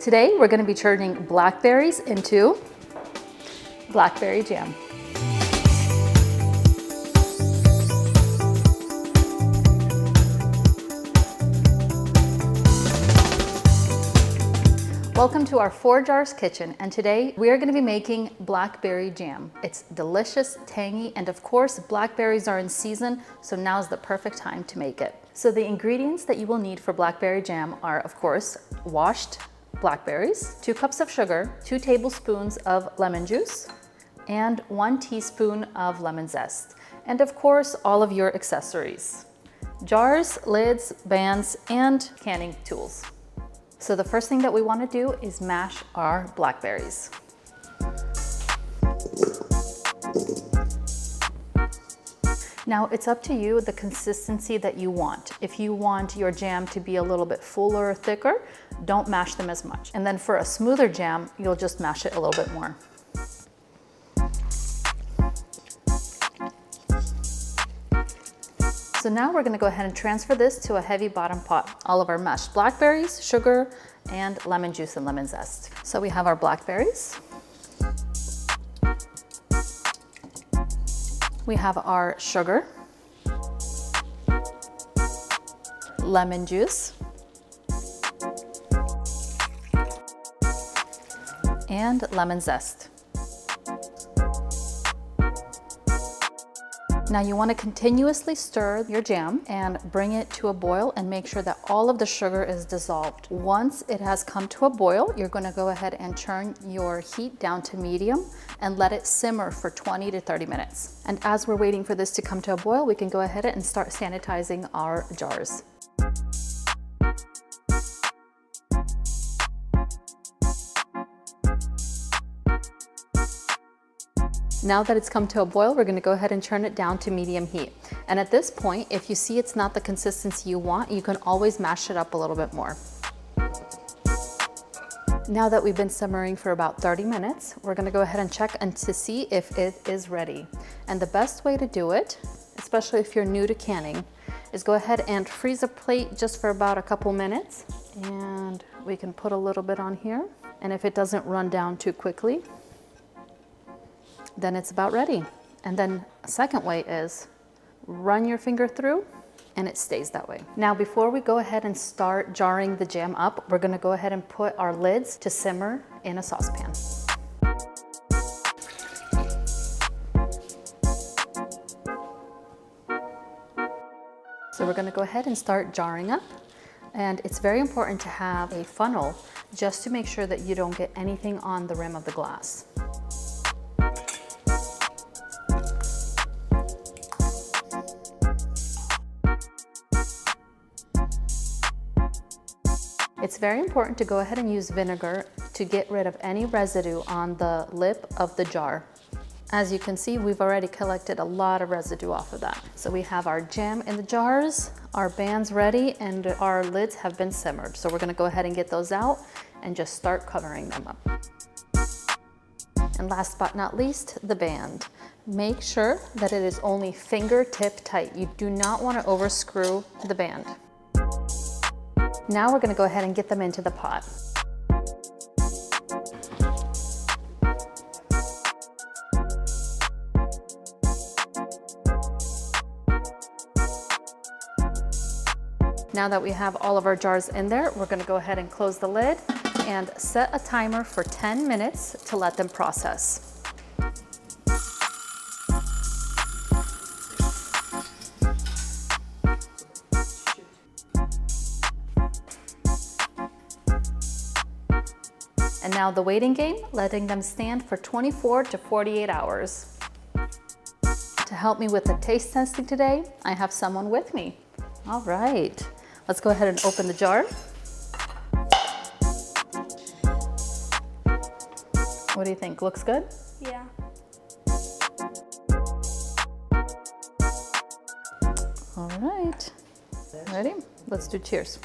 Today we're going to be turning blackberries into blackberry jam. Welcome to our Forjars kitchen, and today we are going to be making blackberry jam. It's delicious, tangy, and of course blackberries are in season, so now's the perfect time to make it. So the ingredients that you will need for blackberry jam are, of course, washed blackberries, 2 cups of sugar, 2 tablespoons of lemon juice, and 1 teaspoon of lemon zest, and of course all of your accessories: jars, lids, bands, and canning tools. So the first thing that we want to do is mash our blackberries. Now it's up to you the consistency that you want. If you want your jam to be a little bit fuller or thicker, don't mash them as much. And then for a smoother jam, you'll just mash it a little bit more. So now we're going to go ahead and transfer this to a heavy bottom pot. All of our mashed blackberries, sugar, and lemon juice and lemon zest. So we have our blackberries. We have our sugar, lemon juice, and lemon zest. Now you want to continuously stir your jam and bring it to a boil and make sure that all of the sugar is dissolved. Once it has come to a boil, you're going to go ahead and turn your heat down to medium and let it simmer for 20 to 30 minutes. And as we're waiting for this to come to a boil, we can go ahead and start sanitizing our jars. Now that it's come to a boil, we're going to go ahead and turn it down to medium heat. And at this point, if you see it's not the consistency you want, you can always mash it up a little bit more. Now that we've been simmering for about 30 minutes, we're going to go ahead and check and to see if it is ready. And the best way to do it, especially if you're new to canning, is go ahead and freeze a plate just for about a couple minutes. And we can put a little bit on here. And if it doesn't run down too quickly, then it's about ready. And then a second way is run your finger through and it stays that way. Now before we go ahead and start jarring the jam up, we're going to go ahead and put our lids to simmer in a saucepan. So we're going to go ahead and start jarring up, and it's very important to have a funnel just to make sure that you don't get anything on the rim of the glass. It's very important to go ahead and use vinegar to get rid of any residue on the lip of the jar. As you can see, we've already collected a lot of residue off of that. So we have our jam in the jars, our bands ready, and our lids have been simmered. So we're going to go ahead and get those out and just start covering them up. And last but not least, the band. Make sure that it is only fingertip tight. You do not want to overscrew the band. Now we're going to go ahead and get them into the pot. Now that we have all of our jars in there, we're going to go ahead and close the lid and set a timer for 10 minutes to let them process. And now the waiting game, letting them stand for 24 to 48 hours. To help me with the taste testing today, I have someone with me. All right, let's go ahead and open the jar. What do you think? Looks good? Yeah. All right, ready? Let's do cheers.